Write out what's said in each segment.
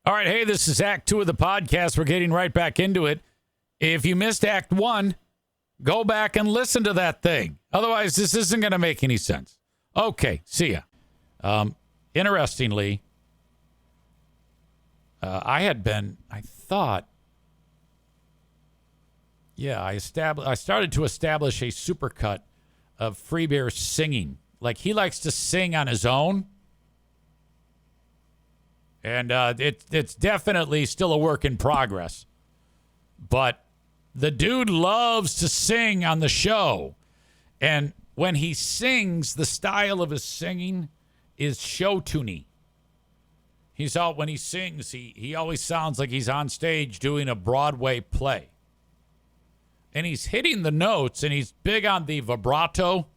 All right, hey, this is Act 2 of the podcast. We're getting right back into it. If you missed Act 1, go back and listen to that thing. Otherwise, this isn't going to make any sense. Okay, see ya. Interestingly, I started to establish a supercut of Pooh Bear singing. Like, he likes to sing on his own. And it's definitely still a work in progress. But the dude loves to sing on the show. And when he sings, the style of his singing is show-tuney. When he sings, he always sounds like he's on stage doing a Broadway play. And he's hitting the notes, and he's big on the vibrato.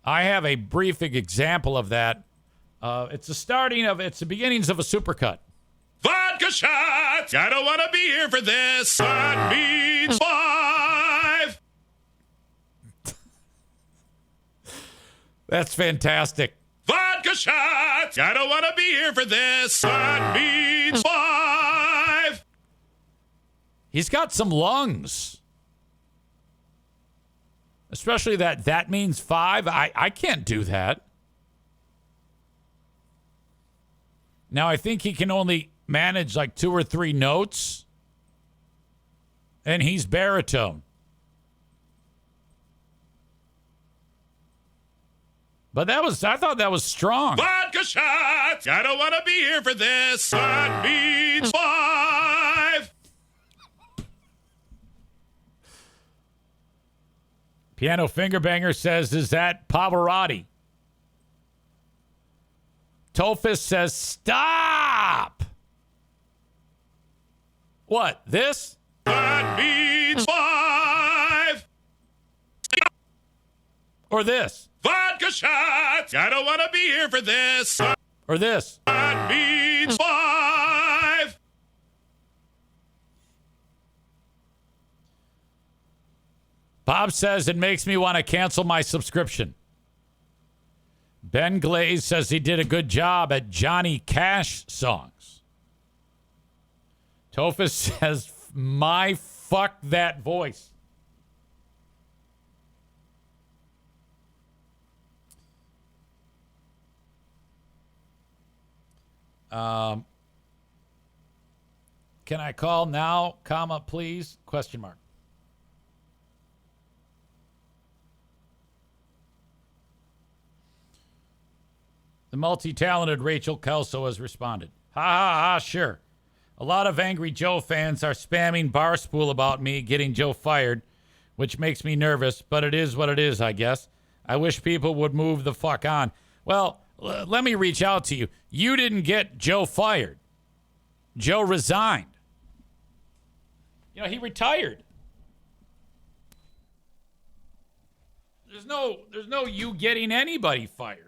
I have a brief example of that. It's the beginnings of a supercut. Vodka shots! I don't want to be here for this. That means 5. That's fantastic. Vodka shots! I don't want to be here for this. That means 5. He's got some lungs. Especially that means 5. I can't do that. Now, I think he can only manage like 2 or 3 notes. And he's baritone. But I thought that was strong. Vodka shots! I don't want to be here for this. That means 5. Piano Fingerbanger says, is that Pavarotti? Tofus says, stop! What, this? That means 5. Or this? Vodka shots! I don't want to be here for this. Or this? That means 5. Bob says it makes me want to cancel my subscription. Ben Glaze says he did a good job at Johnny Cash songs. Tofus says, my fuck that voice. Can I call now, comma, please? Question mark. The multi-talented Rachel Kelso has responded. Ha ha ha, sure. A lot of angry Joe fans are spamming Barstool about me getting Joe fired, which makes me nervous, but it is what it is, I guess. I wish people would move the fuck on. Well, let me reach out to you. You didn't get Joe fired. Joe resigned. He retired. There's no you getting anybody fired.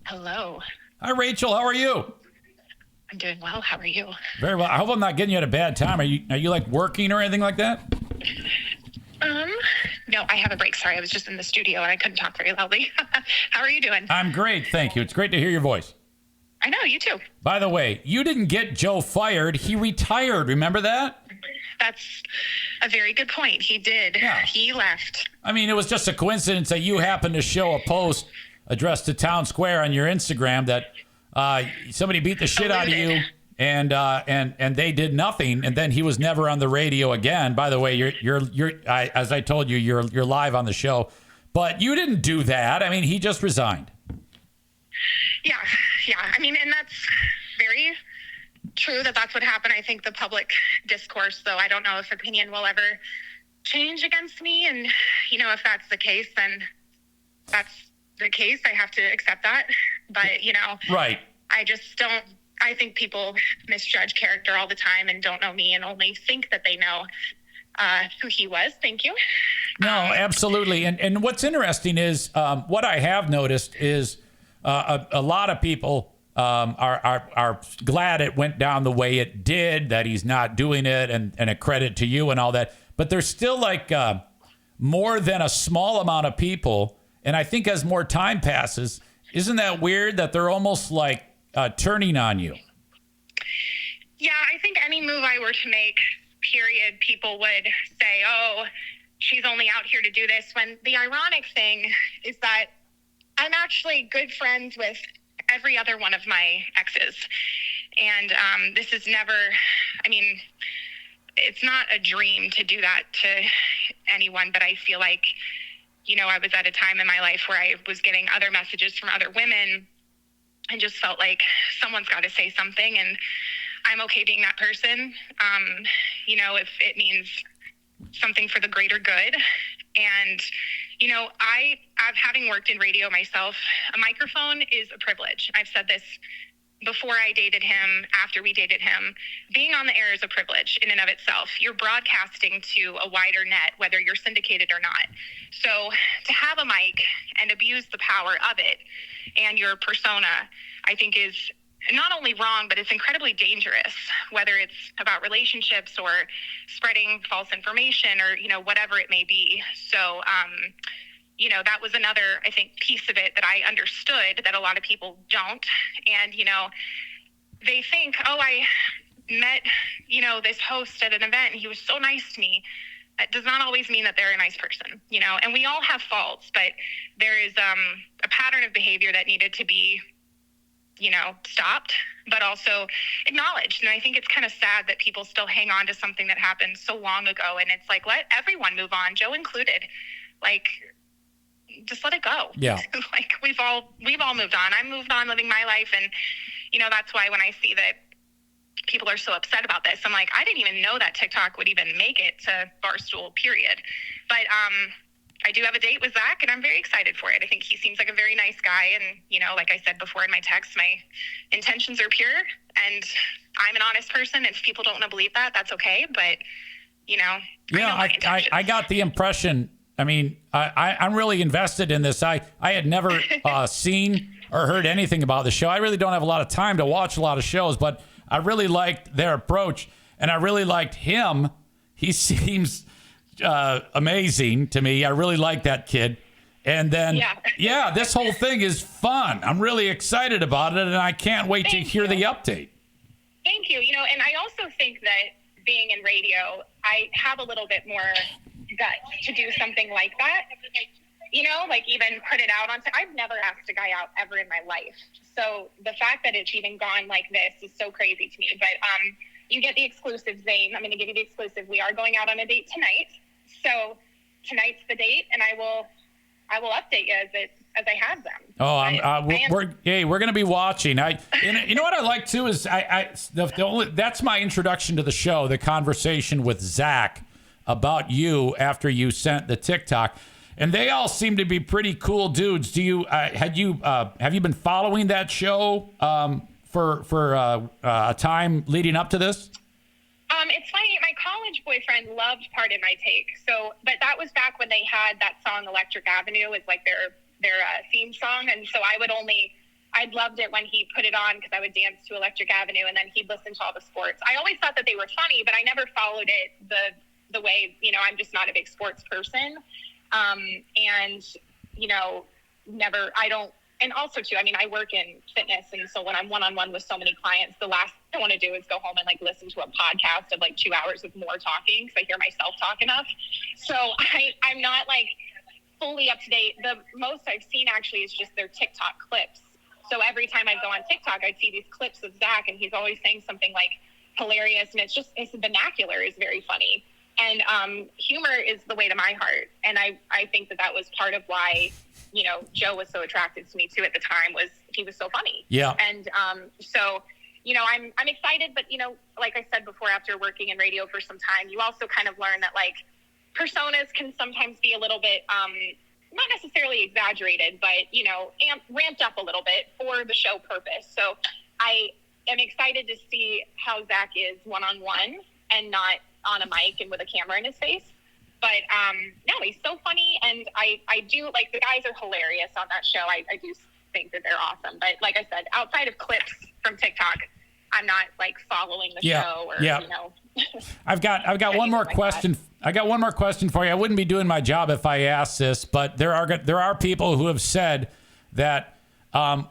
Hello. Hi, Rachel. How are you? I'm doing well. How are you? Very well. I hope I'm not getting you at a bad time. Are you like working or anything like that? No, I have a break. Sorry, I was just in the studio and I couldn't talk very loudly. How are you doing? I'm great, thank you. It's great to hear your voice. I know, you too. By the way, you didn't get Joe fired. He retired. Remember that? That's a very good point. He did. Yeah. He left. I mean, it was just a coincidence that you happened to show a post addressed to Town Square on your Instagram that somebody beat the shit out of you, and they did nothing, and then he was never on the radio again. By the way, as I told you, you're live on the show, but you didn't do that. I mean, he just resigned. Yeah. I mean, and that's very true that's what happened. I think the public discourse, though, I don't know if opinion will ever change against me, and if that's the case, then that's the case. I have to accept that, but right. I think people misjudge character all the time and don't know me and only think that they know who he was. Thank you. No, absolutely. And what's interesting is what I have noticed is a lot of people are glad it went down the way it did, that he's not doing it, and a credit to you and all that. But there's still like more than a small amount of people. And I think as more time passes, isn't that weird that they're almost like turning on you? Yeah, I think any move I were to make, period, people would say, oh, she's only out here to do this. When the ironic thing is that I'm actually good friends with every other one of my exes. And this is never, I mean, it's not a dream to do that to anyone, but I feel like, you know, I was at a time in my life where I was getting other messages from other women and just felt like someone's got to say something, and I'm okay being that person, you know, if it means something for the greater good. And, you know, I've having worked in radio myself, a microphone is a privilege. I've said this before I dated him, after we dated him. Being on the air is a privilege in and of itself. You're broadcasting to a wider net, whether you're syndicated or not. So to have a mic and abuse the power of it and your persona, I think is not only wrong, but it's incredibly dangerous, whether it's about relationships or spreading false information or, you know, whatever it may be. So, you know, that was another, I think, piece of it that I understood that a lot of people don't. And, you know, they think, oh, I met, you know, this host at an event and he was so nice to me. That does not always mean that they're a nice person, you know, and we all have faults, but there is a pattern of behavior that needed to be, you know, stopped, but also acknowledged. And I think it's kind of sad that people still hang on to something that happened so long ago. And it's like, let everyone move on, Joe included. Like, just let it go. Yeah. Like we've all moved on. I moved on living my life. And, you know, that's why when I see that people are so upset about this, I'm like, I didn't even know that TikTok would even make it to Barstool, period. But, I do have a date with Zach, and I'm very excited for it. I think he seems like a very nice guy. And, you know, like I said before in my text, my intentions are pure, and I'm an honest person. If people don't want to believe that, that's okay. But, you know, yeah, I got the impression. I mean, I'm really invested in this. I had never seen or heard anything about the show. I really don't have a lot of time to watch a lot of shows, but I really liked their approach, and I really liked him. He seems amazing to me. I really like that kid. And then, yeah, this whole thing is fun. I'm really excited about it, and I can't wait to hear the update. Thank you. You know, and I also think that being in radio, I have a little bit more guts to do something like that. You know, like even put it out on. I've never asked a guy out ever in my life. So the fact that it's even gone like this is so crazy to me. But you get the exclusive, Zane. I'm going to give you the exclusive. We are going out on a date tonight. So tonight's the date, and I will update you as I have them. Oh, we're going to be watching. You know what I like too is that's my introduction to the show, the conversation with Zach about you after you sent the TikTok, and they all seem to be pretty cool dudes. Do you have you been following that show for a time leading up to this? It's funny. My college boyfriend loved Pardon My Take. So, but that was back when they had that song Electric Avenue as like their theme song. And so I'd loved it when he put it on because I would dance to Electric Avenue, and then he'd listen to all the sports. I always thought that they were funny, but I never followed it the way, you know, I'm just not a big sports person. And, you know, and also too, I mean, I work in fitness. And so when I'm one-on-one with so many clients, the last thing I want to do is go home and like listen to a podcast of like 2 hours of more talking because I hear myself talk enough. So I'm not like fully up to date. The most I've seen actually is just their TikTok clips. So every time I go on TikTok, I'd see these clips of Zach, and he's always saying something like hilarious. And his vernacular is very funny. And humor is the way to my heart. And I think that was part of why, you know, Joe was so attracted to me too at the time, was he was so funny. Yeah. And so, you know, I'm excited, but, you know, like I said before, after working in radio for some time, you also kind of learn that like personas can sometimes be a little bit, not necessarily exaggerated, but, you know, ramped up a little bit for the show purpose. So I am excited to see how Zach is one-on-one and not on a mic and with a camera in his face. But no, he's so funny, and I do, like, the guys are hilarious on that show. I do think that they're awesome. But like I said, outside of clips from TikTok, I'm not, like, following the show or, you know. I've got one more question. I got one more question for you. I wouldn't be doing my job if I asked this, but there are people who have said that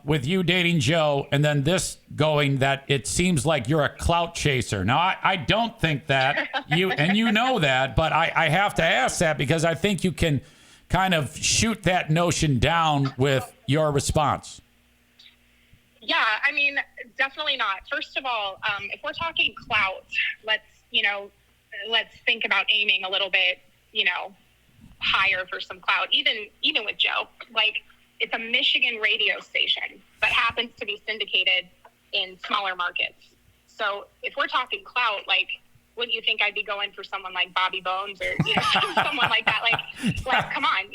with you dating Joe and then this going, that it seems like you're a clout chaser. Now, I don't think that, you know that, but I have to ask that because I think you can kind of shoot that notion down with your response. Yeah, I mean, definitely not. First of all, if we're talking clout, let's think about aiming a little bit, higher for some clout. Even with Joe, like, it's a Michigan radio station that happens to be syndicated in smaller markets. So if we're talking clout, like, wouldn't you think I'd be going for someone like Bobby Bones or someone like that? Like, come on,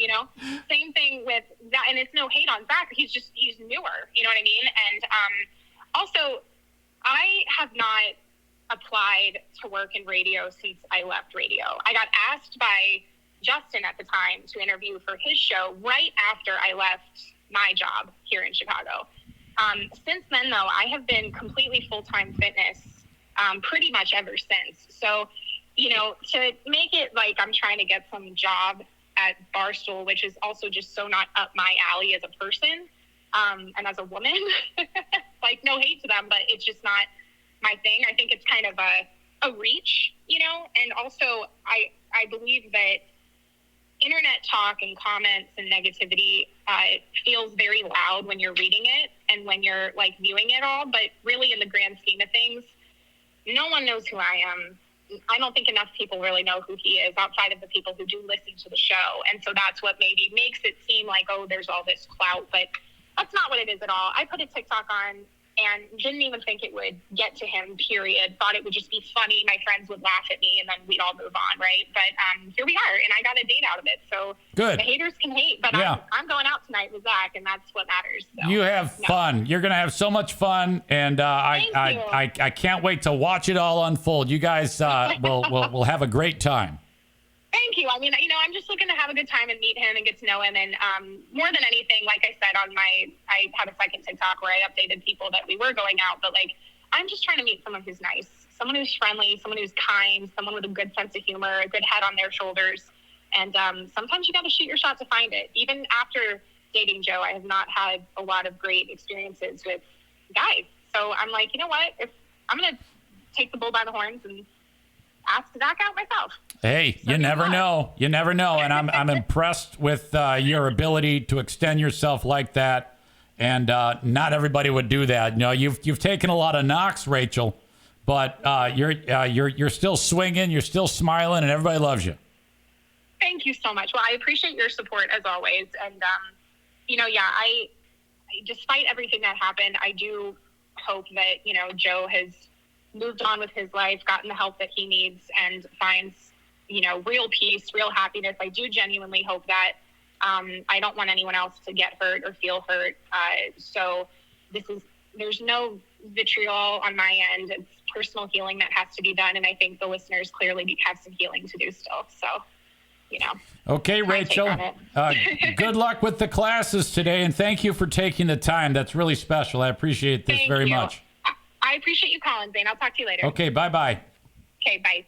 Same thing with that, and it's no hate on Zach. He's newer, you know what I mean? And also, I have not applied to work in radio since I left radio. I got asked by Justin at the time to interview for his show right after I left my job here in Chicago. Since then, though, I have been completely full-time fitness pretty much ever since. So, to make it like I'm trying to get some job at Barstool, which is also just so not up my alley as a person and as a woman, like, no hate to them, but it's just not my thing. I think it's kind of a reach, and also I believe that internet talk and comments and negativity feels very loud when you're reading it and when you're, like, viewing it all. But really, in the grand scheme of things, no one knows who I am. I don't think enough people really know who he is outside of the people who do listen to the show. And so that's what maybe makes it seem like, oh, there's all this clout. But that's not what it is at all. I put a TikTok on and didn't even think it would get to him, period. Thought it would just be funny. My friends would laugh at me, and then we'd all move on, right? But here we are, and I got a date out of it. So good. The haters can hate, but yeah. I'm going out tonight with Zach, and that's what matters. So, you have fun. You're going to have so much fun, and I can't wait to watch it all unfold. You guys will have a great time. Thank you. I mean, I'm just looking to have a good time and meet him and get to know him. And more than anything, like I said, I have a second TikTok where I updated people that we were going out. But, like, I'm just trying to meet someone who's nice, someone who's friendly, someone who's kind, someone with a good sense of humor, a good head on their shoulders. And sometimes you got to shoot your shot to find it. Even after dating Joe, I have not had a lot of great experiences with guys. So I'm like, you know what? If I'm going to take the bull by the horns and ask Zach out myself. Hey, you never know. You never know. And I'm impressed with your ability to extend yourself like that. And not everybody would do that. You've taken a lot of knocks, Rachel, but you're still swinging, you're still smiling, and everybody loves you. Thank you so much. Well, I appreciate your support as always. And I despite everything that happened, I do hope that Joe has moved on with his life, gotten the help that he needs, and finds, real peace, real happiness. I do genuinely hope that. I don't want anyone else to get hurt or feel hurt. So there's no vitriol on my end. It's personal healing that has to be done. And I think the listeners clearly have some healing to do still. So, Okay, Rachel, good luck with the classes today. And thank you for taking the time. That's really special. I appreciate this very much. I appreciate you calling, Zane. I'll talk to you later. Okay, bye-bye. Okay, bye.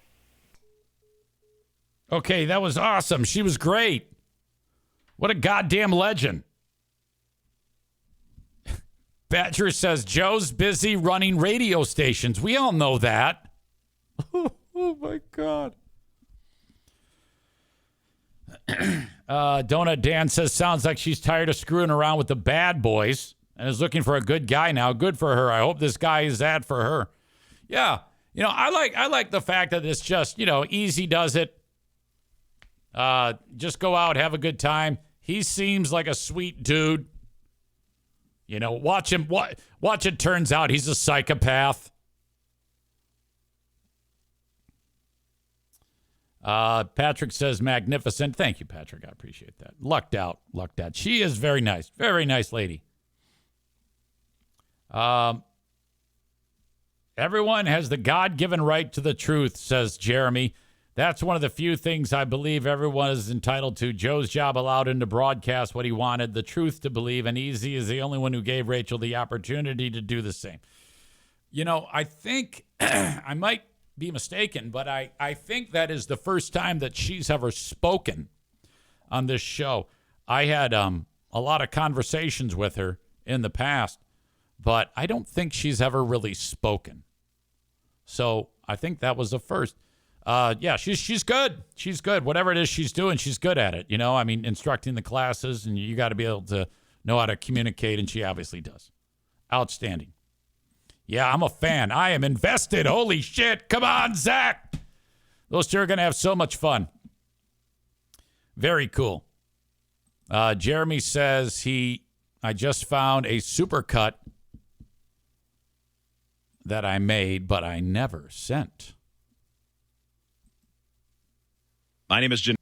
Okay, that was awesome. She was great. What a goddamn legend. Badger says, Joe's busy running radio stations. We all know that. Oh my God. Donut Dan says, sounds like she's tired of screwing around with the bad boys and is looking for a good guy now. Good for her. I hope this guy is that for her. Yeah. I like the fact that it's just, easy does it. Just go out, have a good time. He seems like a sweet dude. Watch him. Watch it turns out he's a psychopath. Patrick says magnificent. Thank you, Patrick. I appreciate that. Lucked out. She is very nice. Very nice lady. Everyone has the God-given right to the truth, says Jeremy. That's one of the few things I believe everyone is entitled to. Joe's job allowed him to broadcast what he wanted, the truth to believe, and EZ is the only one who gave Rachel the opportunity to do the same. You know, I think, I might be mistaken, but I think that is the first time that she's ever spoken on this show. I had a lot of conversations with her in the past, but I don't think she's ever really spoken. So I think that was the first. Yeah, she's good. She's good. Whatever it is she's doing, she's good at it. You know, I mean, instructing the classes, and you got to be able to know how to communicate, and she obviously does. Outstanding. Yeah, I'm a fan. I am invested. Holy shit. Come on, Zach. Those two are going to have so much fun. Very cool. Jeremy says I just found a supercut that I made, but I never sent. My name is Jan.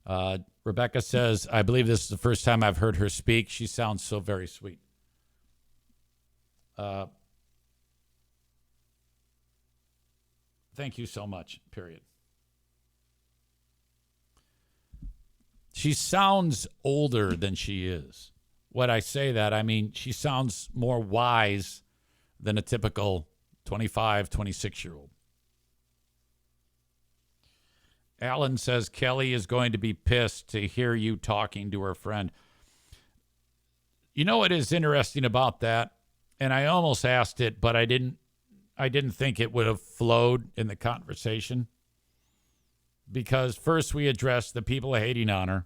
Okay. Rebecca says, I believe this is the first time I've heard her speak. She sounds so very sweet. Thank you so much, period. She sounds older than she is. When I say that, I mean she sounds more wise than a typical 25, 26-year-old. Alan says Kelly is going to be pissed to hear you talking to her friend. You know what is interesting about that? And I almost asked it, but I didn't think it would have flowed in the conversation. Because first we addressed the people hating on her.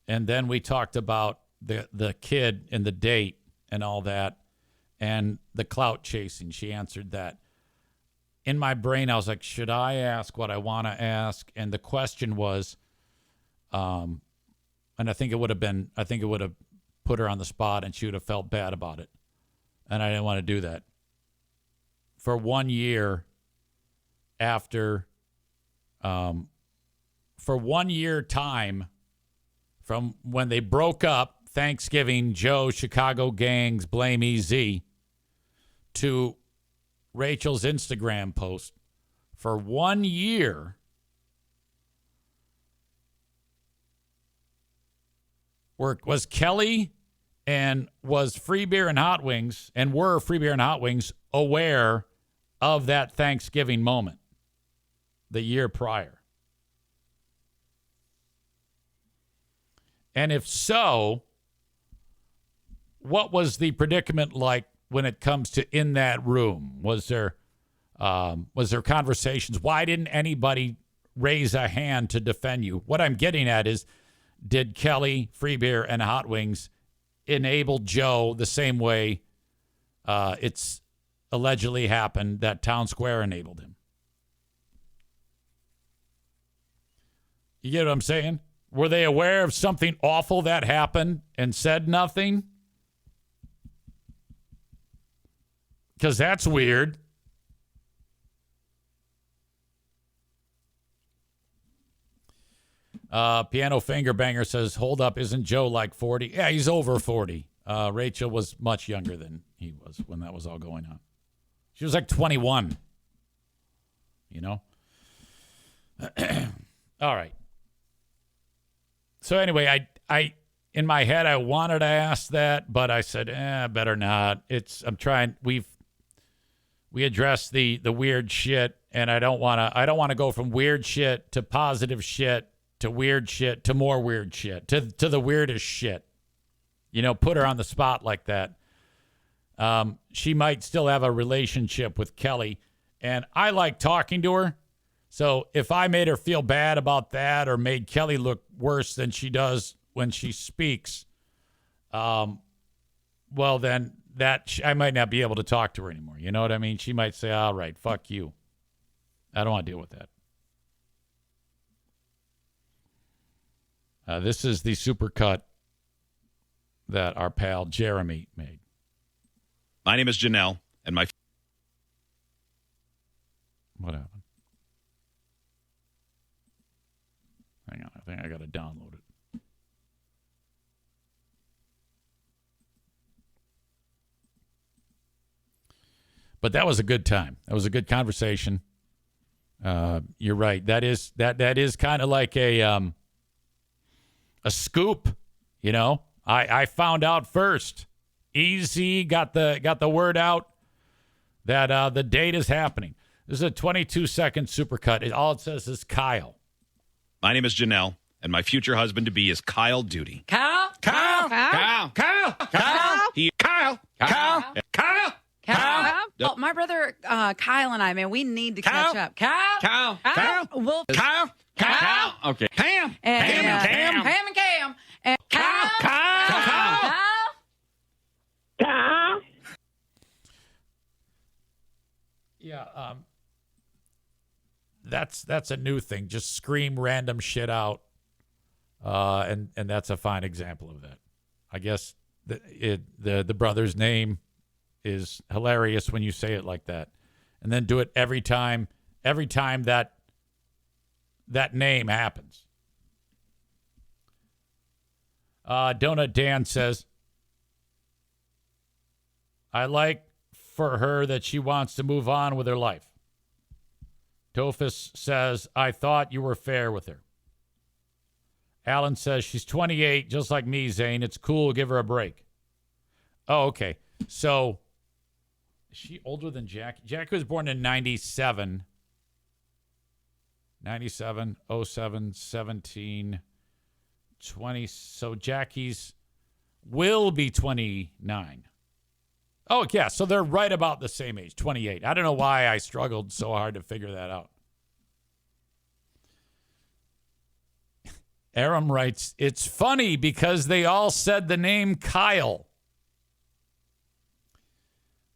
And then we talked about the kid and the date and all that. And the clout chasing. She answered that. In my brain, I was like, should I ask what I want to ask? And the question was, and I think it would have put her on the spot and she would have felt bad about it. And I didn't want to do that. For 1 year after, for 1 year time from when they broke up, Thanksgiving, Joe, Chicago gangs, blame EZ, to Rachel's Instagram post, for 1 year, was Kelly and was Free Beer and Hot Wings, and were Free Beer and Hot Wings aware of that Thanksgiving moment the year prior? And if so, what was the predicament like when it comes to in that room? Was there conversations? Why didn't anybody raise a hand to defend you? What I'm getting at is, did Kelly, Free Beer, and Hot Wings enable Joe the same way it's allegedly happened that Town Square enabled him? You get what I'm saying? Were they aware of something awful that happened and said nothing? Because that's weird. Piano Finger Banger says, hold up, isn't Joe like 40? Yeah, he's over 40. Rachel was much younger than he was when that was all going on. She was like 21. You know? All right. So anyway, I in my head, I wanted to ask that, but I said, better not. We addressed the weird shit, and I don't want to go from weird shit to positive shit to weird shit to more weird shit to the weirdest shit. You know, put her on the spot like that. She might still have a relationship with Kelly, and I like talking to her. So if I made her feel bad about that or made Kelly look worse than she does when she speaks, well, then I might not be able to talk to her anymore. You know what I mean? She might say, all right, fuck you. I don't want to deal with that. This is the supercut that our pal Jeremy made. My name is Janelle, and my... What happened? Hang on. I think I I got to download it. But that was a good time. That was a good conversation. You're right. That is kind of like a scoop. You know, I found out first. EZ got the word out that the date is happening. This is a 22-second supercut. All it says is Kyle. My name is Janelle, and my future husband-to-be is Kyle Duty. Kyle? Kyle! Kyle? Kyle! Kyle! Kyle? Kyle! Kyle! Kyle! Kyle? Oh, my brother Kyle and I, man, we need to catch up. Kyle? Kyle! Kyle? Well, Kyle! Kyle! Okay. Cam! and, Cam and Cam! Cam and Cam. And Kyle? Kyle! Kyle? Yeah, that's a new thing. Just scream random shit out, and that's a fine example of that. I guess the brother's name is hilarious when you say it like that, and then do it every time that name happens. Donut Dan says, I like for her that she wants to move on with her life. Tophus says, I thought you were fair with her. Alan says, she's 28, just like me, Zane. It's cool. Give her a break. Oh, okay. So, is she older than Jackie? Jackie was born in 97. 97, 07, 17, 20. So, Jackie's will be 29. Oh, yeah. So they're right about the same age, 28. I don't know why I struggled so hard to figure that out. Aram writes, it's funny because they all said the name Kyle.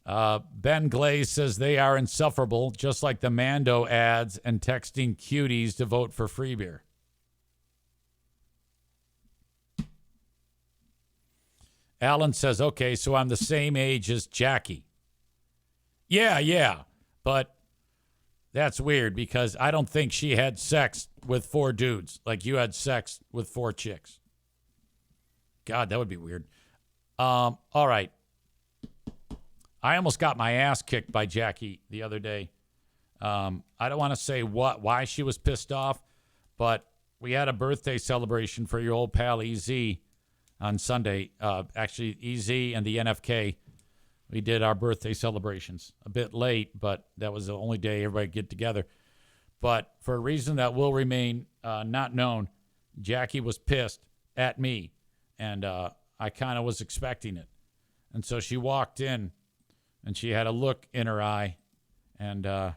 Ben Glaze says they are insufferable, just like the Mando ads and texting cuties to vote for free beer. Alan says, okay, so I'm the same age as Jackie. Yeah, but that's weird because I don't think she had sex with 4 dudes like you had sex with 4 chicks. God, that would be weird. All right. I almost got my ass kicked by Jackie the other day. I don't want to say why she was pissed off, but we had a birthday celebration for your old pal EZ on Sunday. Actually, EZ and the NFK, we did our birthday celebrations a bit late, but that was the only day everybody could get together. But for a reason that will remain not known, Jackie was pissed at me, and I kind of was expecting it. And so she walked in, and she had a look in her eye, and I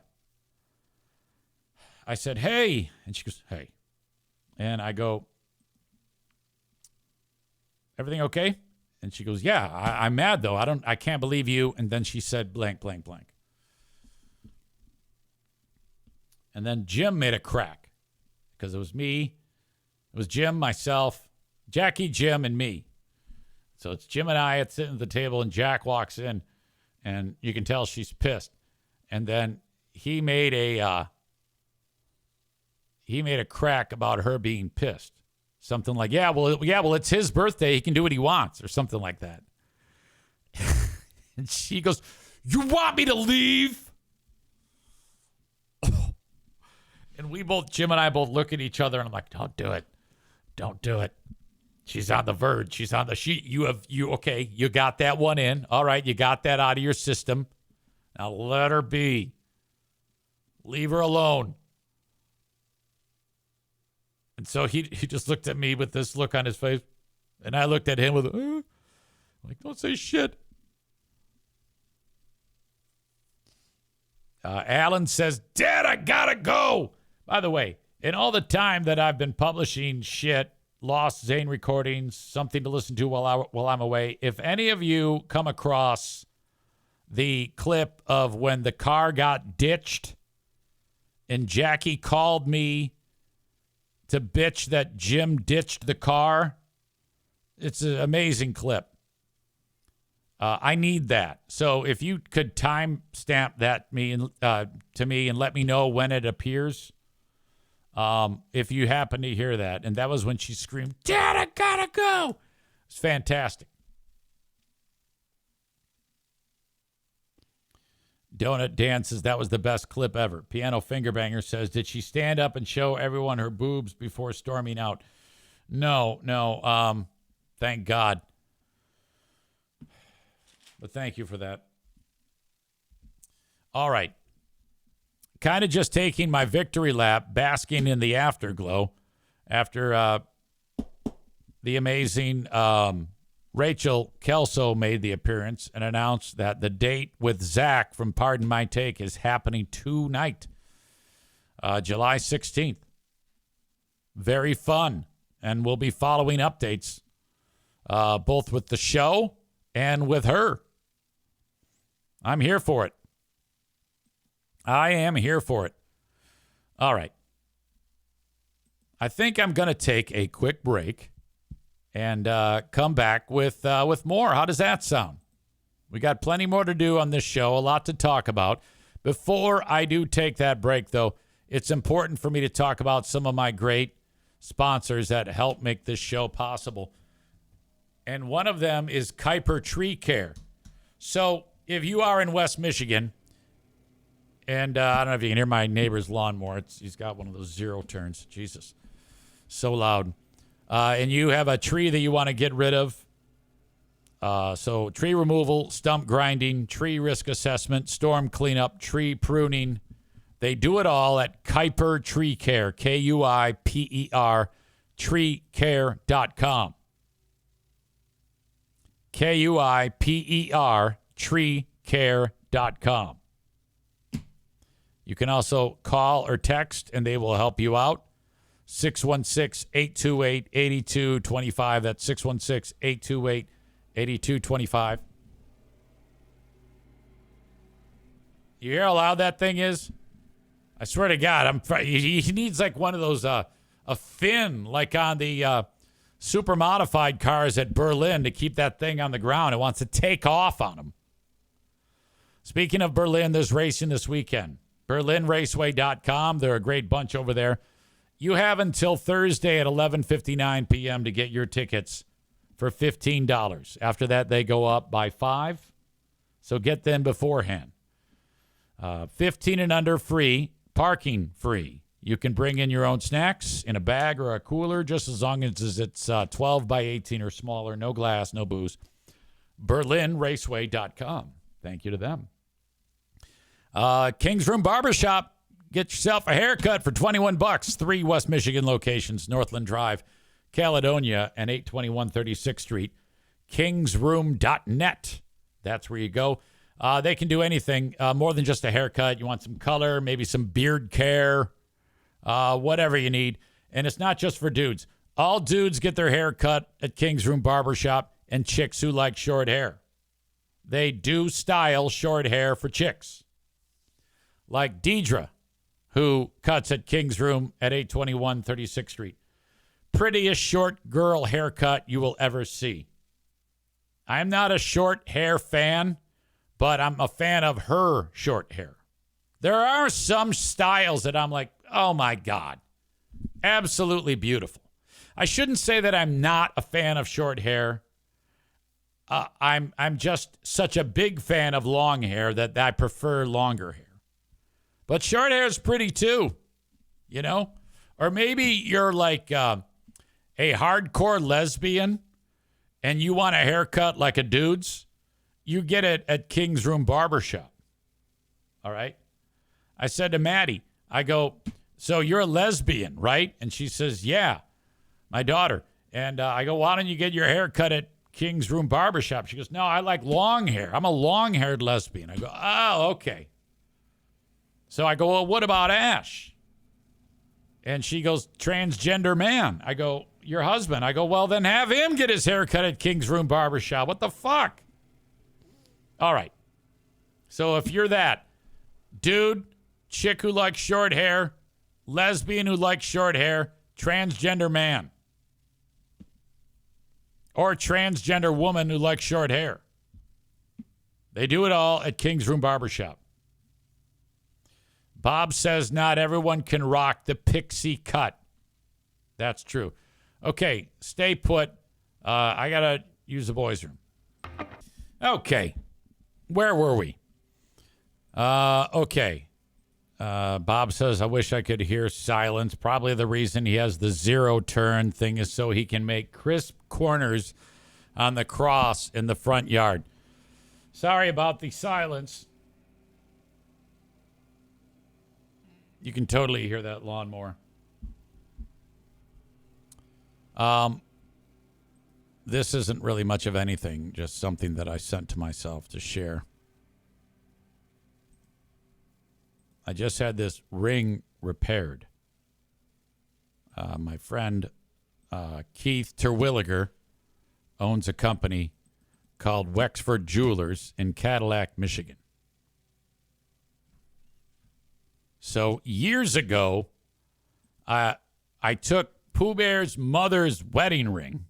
said, hey, and she goes, hey. And I go, everything okay? And she goes, yeah, I'm mad though. I can't believe you. And then she said blank, blank, blank. And then Jim made a crack because it was me. It was Jim, myself, Jackie, Jim, and me. So it's Jim and I sitting at the table, and Jack walks in, and you can tell she's pissed. And then he made a crack about her being pissed. Something like, yeah, well, it's his birthday. He can do what he wants, or something like that. And she goes, you want me to leave? And Jim and I both look at each other, and I'm like, don't do it. Don't do it. She's on the verge. She's on the sheet. Okay, you got that one in. All right, you got that out of your system. Now let her be. Leave her alone. And so he just looked at me with this look on his face. And I looked at him with, like, don't say shit. Alan says, Dad, I gotta go. By the way, in all the time that I've been publishing shit, Lost Zane recordings, something to listen to while I'm away, if any of you come across the clip of when the car got ditched and Jackie called me to bitch that Jim ditched the car, it's an amazing clip. I need that. So if you could time stamp that to me and let me know when it appears, If you happen to hear that. And that was when she screamed, "Dad, I gotta go." It's fantastic. Donut Dan says that was the best clip ever. Piano Fingerbanger says, did she stand up and show everyone her boobs before storming out? No. Thank God. But thank you for that. All right. Kind of just taking my victory lap, basking in the afterglow after the amazing Rachel Kelso made the appearance and announced that the date with Zach from Pardon My Take is happening tonight, July 16th. Very fun. And we'll be following updates both with the show and with her. I'm here for it. I am here for it. All right. I think I'm going to take a quick break and come back with more. How does that sound? We got plenty more to do on this show, a lot to talk about. Before I do take that break, though, it's important for me to talk about some of my great sponsors that help make this show possible. And one of them is Kuiper Tree Care. So if you are in West Michigan, and I don't know if you can hear my neighbor's lawnmower. He's got one of those zero turns. Jesus. So loud. And you have a tree that you want to get rid of. So tree removal, stump grinding, tree risk assessment, storm cleanup, tree pruning. They do it all at Kuiper Tree Care, Kuiper, treecare.com. Kuiper, treecare.com. You can also call or text, and they will help you out. 616-828-8225. That's 616-828-8225. You hear how loud that thing is? I swear to God, he needs like one of those, a fin, like on the super modified cars at Berlin to keep that thing on the ground. It wants to take off on him. Speaking of Berlin, there's racing this weekend. BerlinRaceway.com. They're a great bunch over there. You have until Thursday at 11:59 p.m. to get your tickets for $15. After that, they go up by $5. So get them beforehand. 15 and under free, parking free. You can bring in your own snacks in a bag or a cooler, just as long as it's 12 by 18 or smaller. No glass, no booze. BerlinRaceway.com. Thank you to them. King's Room Barbershop. Get yourself a haircut for $21. 3 West Michigan locations, Northland Drive, Caledonia, and 821 36th Street. Kingsroom.net. That's where you go. They can do anything more than just a haircut. You want some color, maybe some beard care, whatever you need. And it's not just for dudes. All dudes get their hair cut at King's Room Barbershop, and chicks who like short hair. They do style short hair for chicks. Like Deidre, who cuts at King's Room at 821 36th Street. Prettiest short girl haircut you will ever see. I'm not a short hair fan, but I'm a fan of her short hair. There are some styles that I'm like, oh my God, absolutely beautiful. I shouldn't say that I'm not a fan of short hair. I'm just such a big fan of long hair that I prefer longer hair. But short hair is pretty too, you know? Or maybe you're like a hardcore lesbian and you want a haircut like a dude's. You get it at King's Room Barbershop. All right? I said to Maddie, I go, so you're a lesbian, right? And she says, yeah, my daughter. And I go, why don't you get your hair cut at King's Room Barbershop? She goes, no, I like long hair. I'm a long-haired lesbian. I go, oh, okay. So I go, well, what about Ash? And she goes, transgender man. I go, your husband. I go, well, then have him get his hair cut at King's Room Barbershop. What the fuck? All right. So if you're that dude, chick who likes short hair, lesbian who likes short hair, transgender man, or transgender woman who likes short hair, they do it all at King's Room Barbershop. Bob says not everyone can rock the pixie cut. That's true. Okay, stay put. I got to use the boys' room. Okay. Where were we? Okay. Bob says, I wish I could hear silence. Probably the reason he has the zero turn thing is so he can make crisp corners on the cross in the front yard. Sorry about the silence. You can totally hear that lawnmower. This isn't really much of anything, just something that I sent to myself to share. I just had this ring repaired. My friend Keith Terwilliger owns a company called Wexford Jewelers in Cadillac, Michigan. So years ago, I took Pooh Bear's mother's wedding ring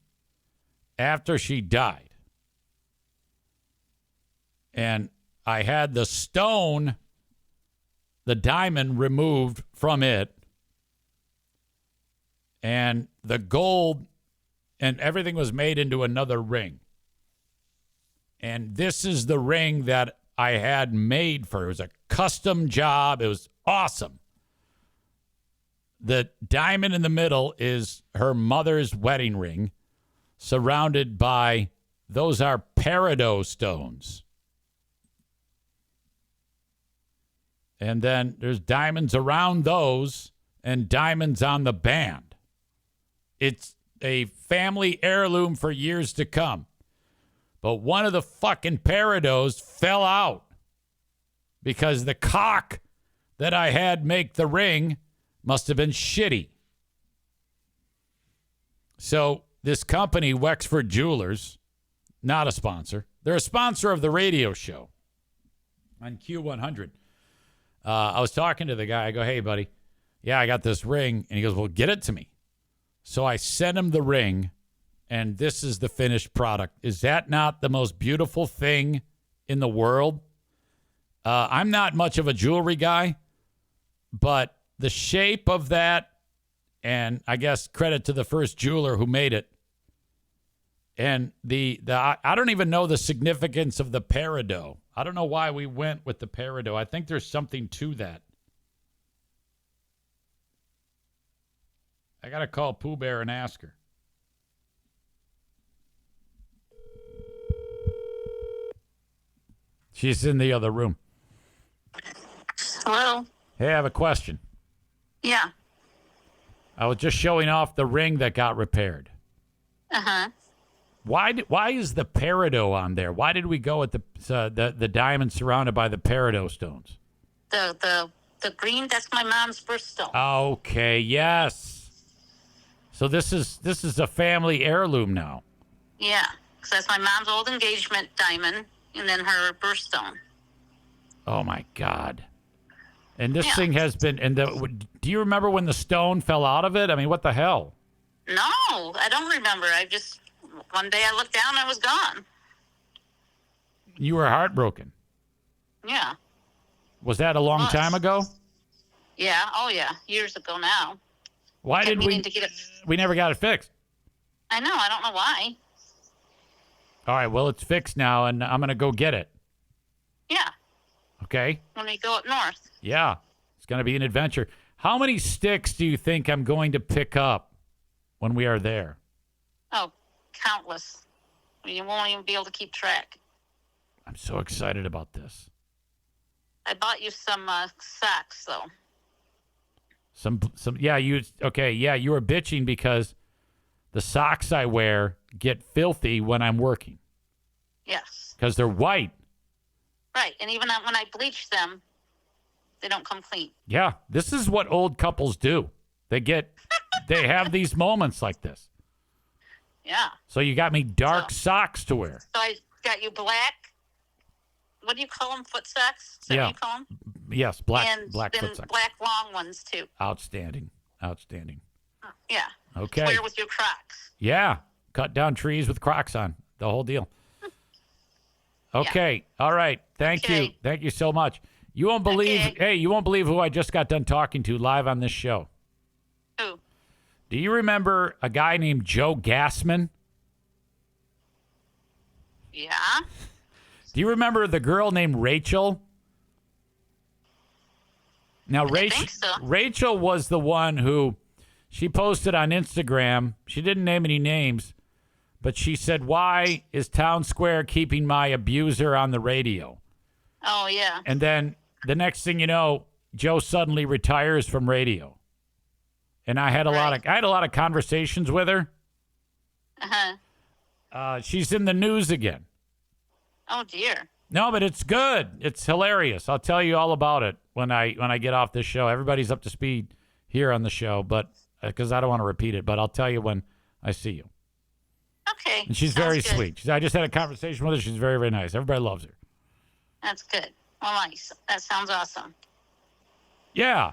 after she died. And I had the stone, the diamond removed from it, and the gold and everything was made into another ring. And this is the ring that I had made for her. It was a custom job. It was awesome. The diamond in the middle is her mother's wedding ring, surrounded by, those are peridot stones. And then there's diamonds around those and diamonds on the band. It's a family heirloom for years to come. But one of the fucking peridots fell out because the cock that I had make the ring must have been shitty. So this company, Wexford Jewelers, not a sponsor. They're a sponsor of the radio show on Q100. I was talking to the guy. I go, hey, buddy, yeah, I got this ring. And he goes, well, get it to me. So I sent him the ring, and this is the finished product. Is that not the most beautiful thing in the world? I'm not much of a jewelry guy, but the shape of that, and I guess credit to the first jeweler who made it, and I don't even know the significance of the peridot. I don't know why we went with the peridot. I think there's something to that. I got to call Pooh Bear and ask her. She's in the other room. Hello? Hey, I have a question. Yeah. I was just showing off the ring that got repaired. Uh-huh. Why is the peridot on there? Why did we go with the diamond surrounded by the peridot stones? The green, that's my mom's birthstone. Okay, yes. So this is a family heirloom now. Yeah, because that's my mom's old engagement diamond, and then her birthstone. Oh my God! And this thing has been. And do you remember when the stone fell out of it? I mean, what the hell? No, I don't remember. One day I looked down and it was gone. You were heartbroken. Yeah. Was that a long time ago? Yeah. Oh yeah, years ago now. Why did we never got it fixed? I know. I don't know why. All right. Well, it's fixed now, and I'm gonna go get it. Yeah. Okay. When we go up north. Yeah, it's gonna be an adventure. How many sticks do you think I'm going to pick up when we are there? Oh, countless. You won't even be able to keep track. I'm so excited about this. I bought you some socks, though. You were bitching because the socks I wear get filthy when I'm working. Yes. Because they're white. Right, and even when I bleach them, they don't come clean. Yeah, this is what old couples do. They have these moments like this. Yeah. So you got me dark socks to wear. So I got you black. What do you call them? Foot socks? Is that what you call them? Yes, black and foot socks. Black long ones too. Outstanding. Yeah. Okay. Wear with your Crocs. Yeah, cut down trees with Crocs on. The whole deal. Okay. Yeah. All right. Thank you so much. You won't believe. Okay. Hey, you won't believe who I just got done talking to live on this show. Who? Do you remember a guy named Joe Gassman? Yeah. Do you remember the girl named Rachel? Now, I think so. Rachel was the one who she posted on Instagram. She didn't name any names, but she said, "Why is Town Square keeping my abuser on the radio?" Oh, yeah. And then the next thing you know, Joe suddenly retires from radio. And I had a lot of conversations with her. Uh-huh. She's in the news again. Oh, dear. No, but it's good. It's hilarious. I'll tell you all about it when I get off this show. Everybody's up to speed here on the show, but because I don't want to repeat it, but I'll tell you when I see you. Okay. And she's Sounds very good. sweet. I just had a conversation with her. She's very, very nice. Everybody loves her. That's good. Well, nice. That sounds awesome. Yeah.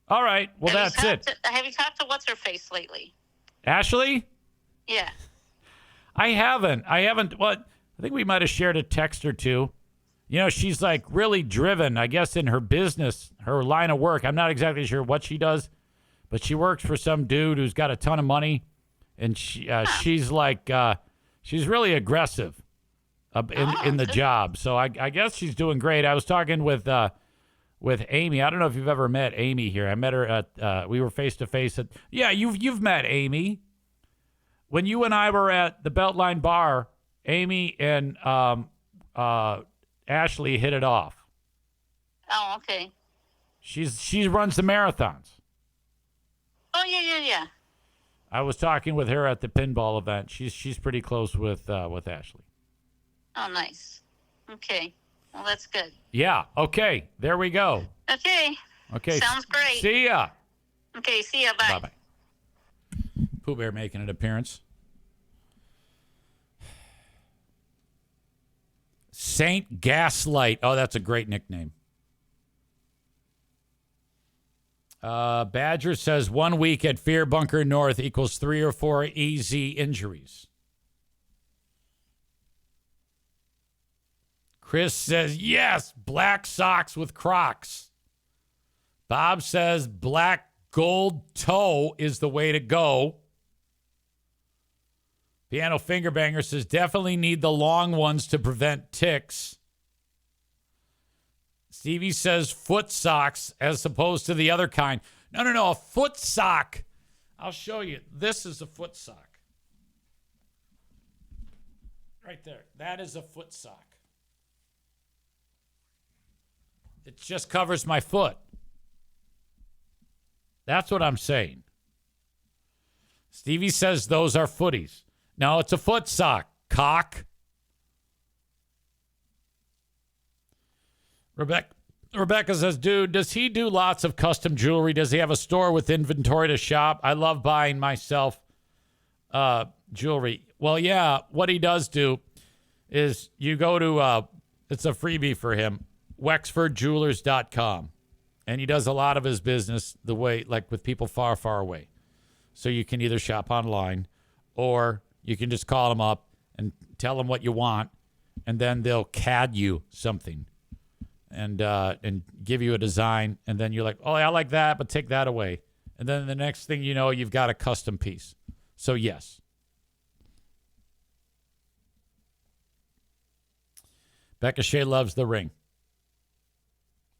All right. Well, that's it. Have you talked to what's-her-face lately? Ashley? Yeah. I haven't. What? I think we might have shared a text or two. You know, she's like really driven, I guess, in her business, her line of work. I'm not exactly sure what she does, but she works for some dude who's got a ton of money, and she's like, she's really aggressive in the job. So I guess she's doing great. I was talking with Amy. I don't know if you've ever met Amy here. I met her at we were face to face at. Yeah, you've met Amy. When you and I were at the Beltline Bar, Amy and Ashley hit it off. Oh, okay. She runs the marathons. Oh, yeah. I was talking with her at the pinball event. She's pretty close with Ashley. Oh, nice. Okay. Well, that's good. Yeah. Okay. There we go. Okay. Okay. Sounds great. See ya. Okay, see ya. Bye. Bye-bye. Pooh Bear making an appearance. Saint Gaslight. Oh, that's a great nickname. Badger says 1 week at Fear Bunker North equals 3 or 4 easy injuries. Chris says, yes, black socks with Crocs. Bob says black gold toe is the way to go. Piano Fingerbanger says, definitely need the long ones to prevent ticks. Stevie says foot socks as opposed to the other kind. No, a foot sock. I'll show you. This is a foot sock. Right there. That is a foot sock. It just covers my foot. That's what I'm saying. Stevie says those are footies. No, it's a foot sock. Cock. Rebecca says, dude, does he do lots of custom jewelry? Does he have a store with inventory to shop? I love buying myself jewelry. Well, yeah, what he does do is you go to, it's a freebie for him, wexfordjewelers.com. And he does a lot of his business the way, like with people far, far away. So you can either shop online or you can just call them up and tell them what you want, and then they'll CAD you something and give you a design, and then you're like, oh, I like that, but take that away. And then the next thing you know, you've got a custom piece. So, yes. Becca Shea loves the ring.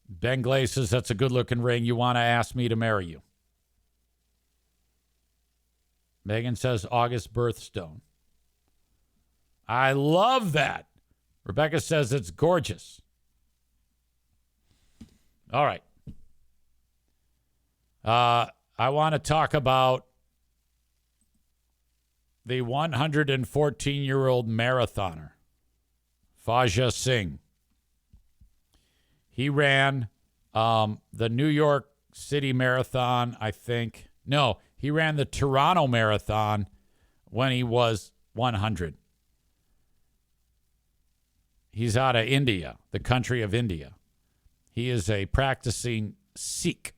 Ben Glay says, that's a good-looking ring. You want to ask me to marry you. Megan says, August birthstone. I love that. Rebecca says, it's gorgeous. All right. I want to talk about the 114-year-old marathoner, Faja Singh. He ran the New York City Marathon, I think. No, he ran the Toronto Marathon when he was 100. He's out of India, the country of India. He is a practicing Sikh.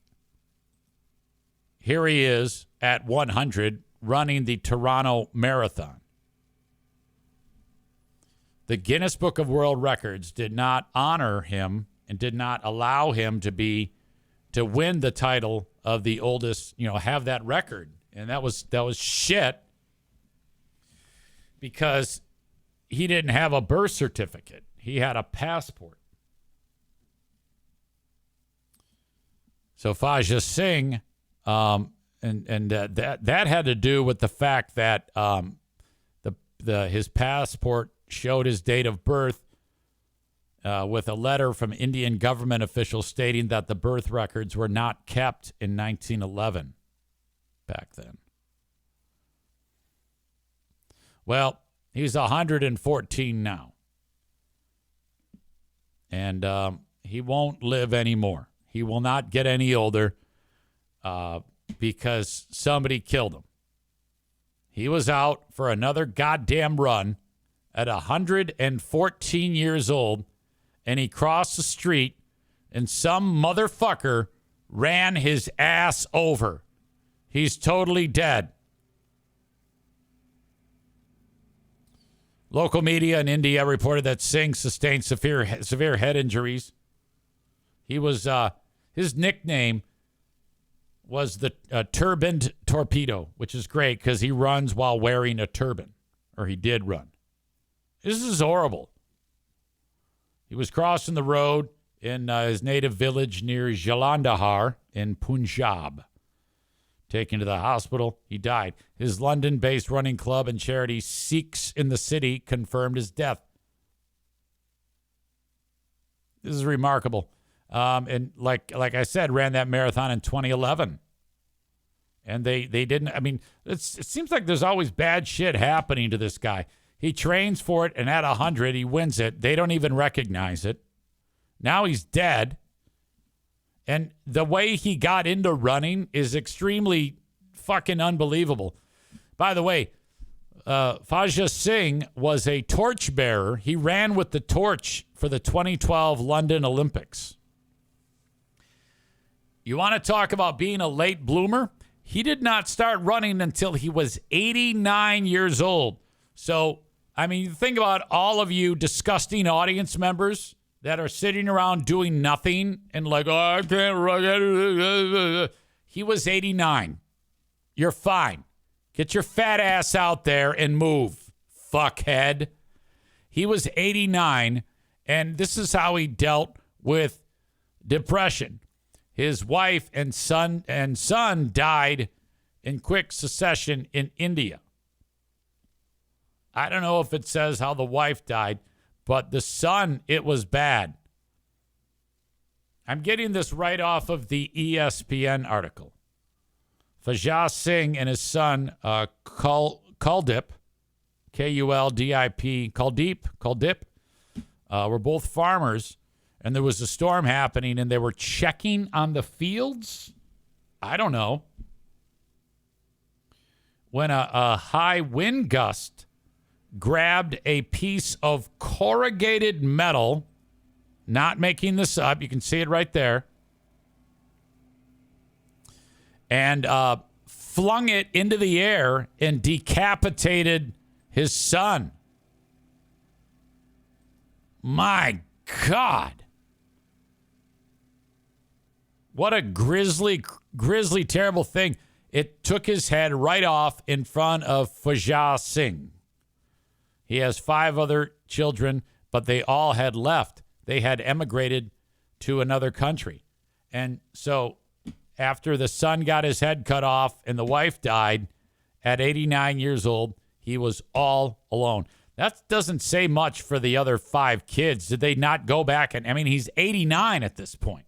Here he is at 100 running the Toronto Marathon. The Guinness Book of World Records did not honor him and did not allow him to win the title of the oldest, have that record. And that was shit because he didn't have a birth certificate. He had a passport. So Fajr Singh, that had to do with the fact that his passport showed his date of birth with a letter from Indian government officials stating that the birth records were not kept in 1911 back then. Well, he's 114 now. And he won't live anymore. He will not get any older because somebody killed him. He was out for another goddamn run at 114 years old, and he crossed the street, and some motherfucker ran his ass over. He's totally dead. Local media in India reported that Singh sustained severe head injuries. He was his nickname was the turbaned torpedo, which is great because he runs while wearing a turban, or he did run. This is horrible. He was crossing the road in his native village near Jalandhar in Punjab. Taken to the hospital, he died. His London-based running club and charity Sikhs in the City confirmed his death. This is remarkable. And like I said, ran that marathon in 2011. And they didn't, it seems like there's always bad shit happening to this guy. He trains for it, and at 100, he wins it. They don't even recognize it. Now he's dead. And the way he got into running is extremely fucking unbelievable. By the way, Fajr Singh was a torchbearer. He ran with the torch for the 2012 London Olympics. You want to talk about being a late bloomer? He did not start running until he was 89 years old. So, think about all of you disgusting audience members that are sitting around doing nothing and like, oh, I can't run. He was 89. You're fine. Get your fat ass out there and move, fuckhead. He was 89, and this is how he dealt with depression. His wife and son died in quick succession in India. I don't know if it says how the wife died, but the son, it was bad. I'm getting this right off of the ESPN article. Fajr Singh and his son, Kuldip, Kuldip, Kuldip, were both farmers, and there was a storm happening, and they were checking on the fields? I don't know. When a high wind gust grabbed a piece of corrugated metal, not making this up, you can see it right there, and flung it into the air and decapitated his son. My God. What a grisly, terrible thing. It took his head right off in front of Fajr Singh. He has 5 other children, but they all had left. They had emigrated to another country. And so after the son got his head cut off and the wife died at 89 years old, he was all alone. That doesn't say much for the other 5 kids. Did they not go back? And he's 89 at this point.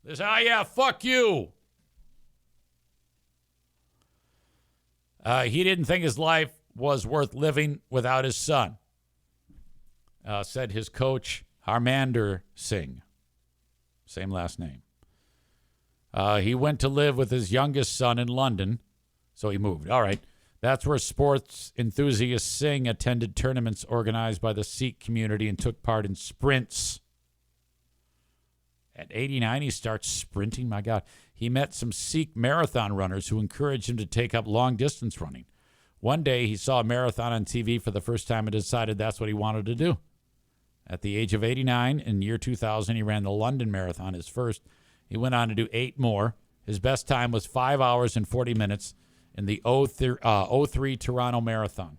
They say, oh, yeah, fuck you. He didn't think his life was worth living without his son, said his coach, Harmander Singh. Same last name. He went to live with his youngest son in London, so he moved. All right. That's where sports enthusiast Singh attended tournaments organized by the Sikh community and took part in sprints. At 89, he starts sprinting. My God. He met some Sikh marathon runners who encouraged him to take up long-distance running. One day, he saw a marathon on TV for the first time and decided that's what he wanted to do. At the age of 89, in the year 2000, he ran the London Marathon, his first. He went on to do 8 more. His best time was 5 hours and 40 minutes in the 03 Toronto Marathon.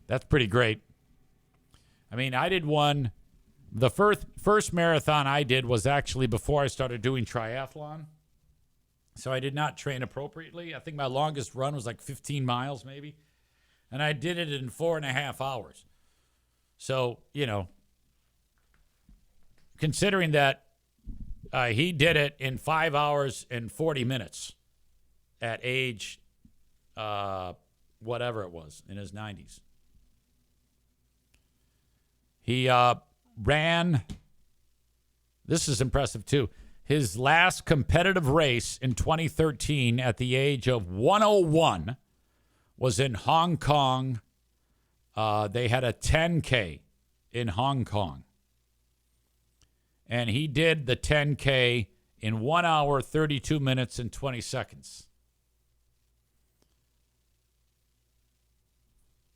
That's pretty great. I mean, I did one. The first marathon I did was actually before I started doing triathlon. So I did not train appropriately. I think my longest run was like 15 miles maybe. And I did it in 4.5 hours. So, considering that he did it in 5 hours and 40 minutes at age whatever it was, in his 90s. He ran, this is impressive too, his last competitive race in 2013 at the age of 101 was in Hong Kong. They had a 10K in Hong Kong. And he did the 10K in 1 hour, 32 minutes, and 20 seconds.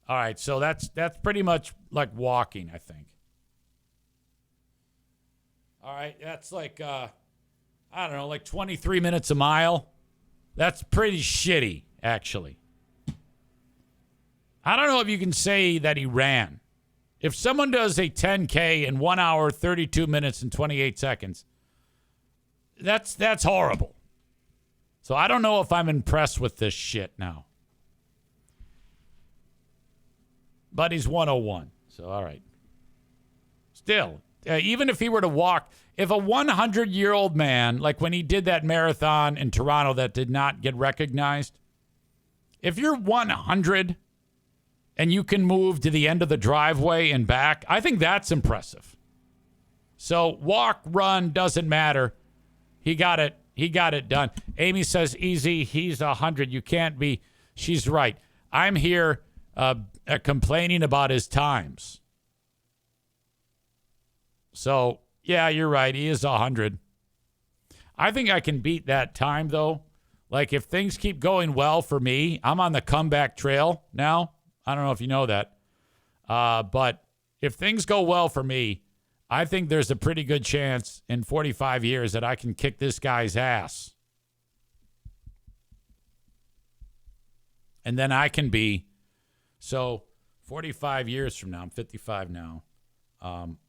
All right, so that's pretty much like walking, I think. All right, that's like, I don't know, like 23 minutes a mile. That's pretty shitty, actually. I don't know if you can say that he ran. If someone does a 10K in 1 hour, 32 minutes, and 28 seconds, that's horrible. So I don't know if I'm impressed with this shit now. But he's 101. So, all right. Still, even if he were to walk, if a 100-year-old man, like when he did that marathon in Toronto that did not get recognized, if you're 100 and you can move to the end of the driveway and back, I think that's impressive. So walk, run, doesn't matter. He got it done. Amy says, easy, he's 100. You can't be. She's right. I'm here complaining about his times. So, yeah, you're right. He is 100. I think I can beat that time, though. Like, if things keep going well for me, I'm on the comeback trail now. I don't know if you know that. But if things go well for me, I think there's a pretty good chance in 45 years that I can kick this guy's ass. And then I can be, so 45 years from now, I'm 55 now.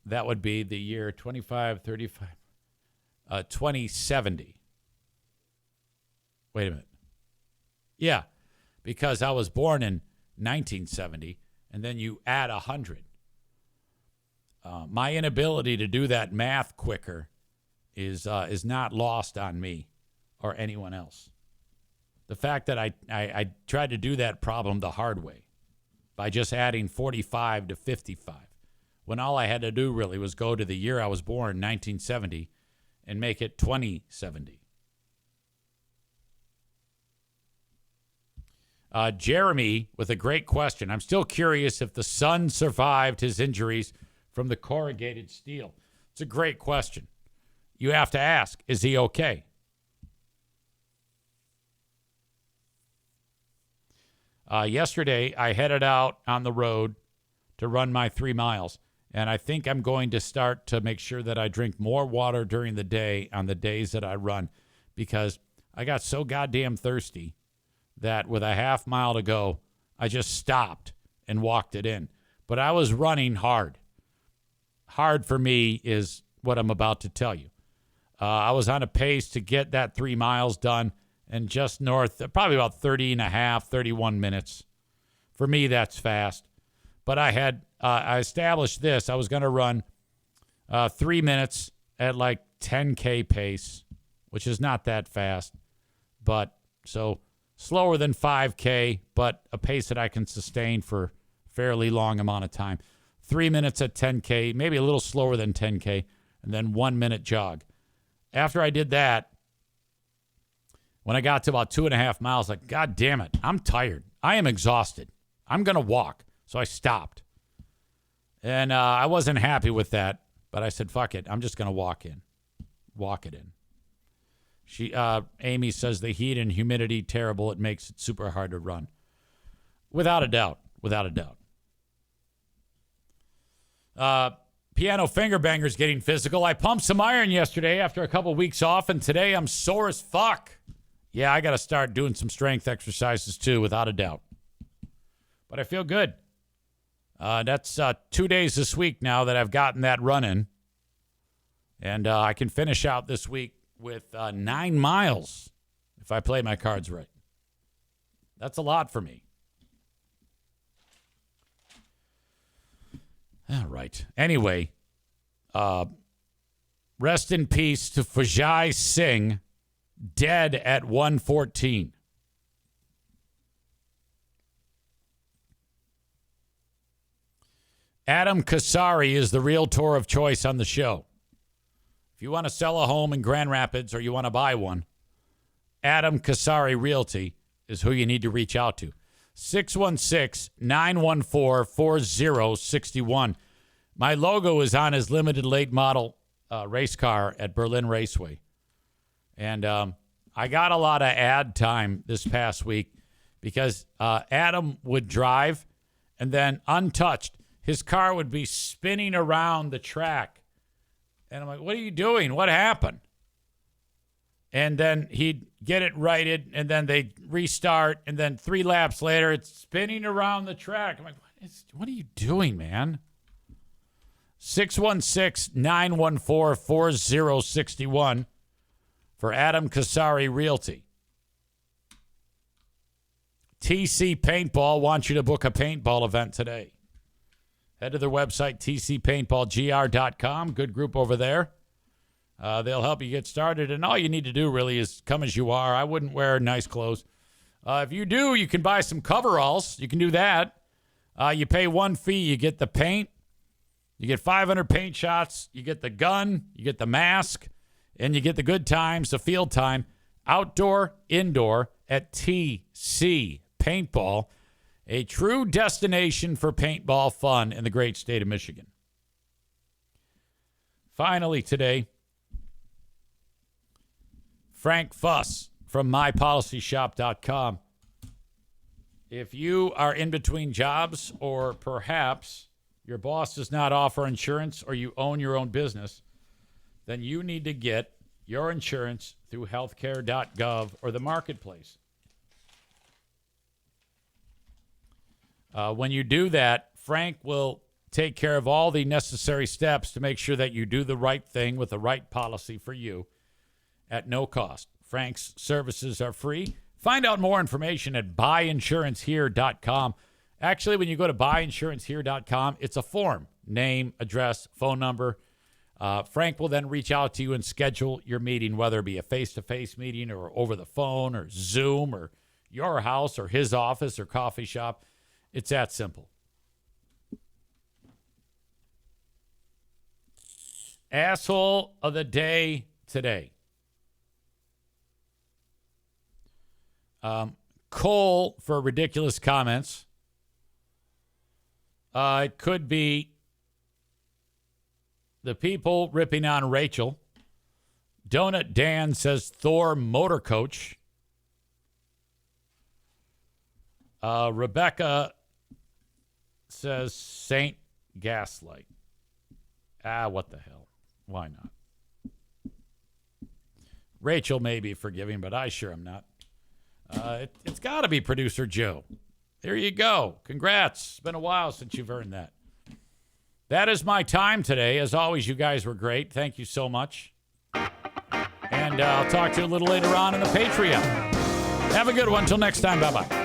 That would be the year 2070. Wait a minute. Yeah, because I was born in 1970, and then you add 100. My inability to do that math quicker is not lost on me or anyone else. The fact that I tried to do that problem the hard way by just adding 45 to 55, when all I had to do really was go to the year I was born, 1970, and make it 2070. Jeremy with a great question. I'm still curious if the son survived his injuries from the corrugated steel. It's a great question. You have to ask, is he okay? Yesterday, I headed out on the road to run my 3 miles, and I think I'm going to start to make sure that I drink more water during the day on the days that I run, because I got so goddamn thirsty that with a half mile to go, I just stopped and walked it in. But I was running hard. Hard for me is what I'm about to tell you. I was on a pace to get that 3 miles done in just north, probably about 30 and a half, 31 minutes. For me, that's fast. But I established this. I was going to run 3 minutes at like 10K pace, which is not that fast. But so slower than 5K, but a pace that I can sustain for a fairly long amount of time. 3 minutes at 10K, maybe a little slower than 10K, and then 1 minute jog. After I did that, when I got to about 2.5 miles, like, God damn it, I'm tired. I am exhausted. I'm going to walk. So I stopped. And I wasn't happy with that, but I said, fuck it. I'm just going to walk in. Walk it in. Amy says the heat and humidity, terrible. It makes it super hard to run. Without a doubt. Without a doubt. Piano finger bangers getting physical. I pumped some iron yesterday after a couple weeks off, and today I'm sore as fuck. Yeah, I got to start doing some strength exercises too, without a doubt. But I feel good. That's 2 days this week now that I've gotten that run in. And I can finish out this week with 9 miles if I play my cards right. That's a lot for me. All right. Anyway, rest in peace to Vijay Singh, dead at 114. Adam Kasari is the realtor of choice on the show. If you want to sell a home in Grand Rapids or you want to buy one, Adam Kasari Realty is who you need to reach out to. 616-914-4061. My logo is on his limited late model race car at Berlin Raceway. And I got a lot of ad time this past week because Adam would drive and then untouched, his car would be spinning around the track. And I'm like, what are you doing? What happened? And then he'd get it righted, and then they'd restart, and then 3 laps later, it's spinning around the track. I'm like, what are you doing, man? 616-914-4061 for Adam Kasari Realty. TC Paintball wants you to book a paintball event today. Head to their website, tcpaintballgr.com. Good group over there. They'll help you get started, and all you need to do really is come as you are. I wouldn't wear nice clothes. If you do, you can buy some coveralls. You can do that. You pay one fee. You get the paint. You get 500 paint shots. You get the gun. You get the mask. And you get the good times, the field time, outdoor, indoor at TC Paintball, a true destination for paintball fun in the great state of Michigan. Finally today, Frank Fuss from mypolicyshop.com. If you are in between jobs or perhaps your boss does not offer insurance or you own your own business, then you need to get your insurance through healthcare.gov or the marketplace. When you do that, Frank will take care of all the necessary steps to make sure that you do the right thing with the right policy for you at no cost. Frank's services are free. Find out more information at buyinsurancehere.com. Actually, when you go to buyinsurancehere.com, it's a form. Name, address, phone number. Frank will then reach out to you and schedule your meeting, whether it be a face-to-face meeting or over the phone or Zoom or your house or his office or coffee shop. It's that simple. Asshole of the day today. Cole for ridiculous comments. It could be the people ripping on Rachel. Donut Dan says Thor Motor Coach. Rebecca says Saint Gaslight. What the hell? Why not? Rachel may be forgiving, but I sure am not. It's got to be Producer Joe. There you go. Congrats. It's been a while since you've earned that. That is my time today. As always, you guys were great. Thank you so much. And I'll talk to you a little later on in the Patreon. Have a good one. Until next time. Bye-bye.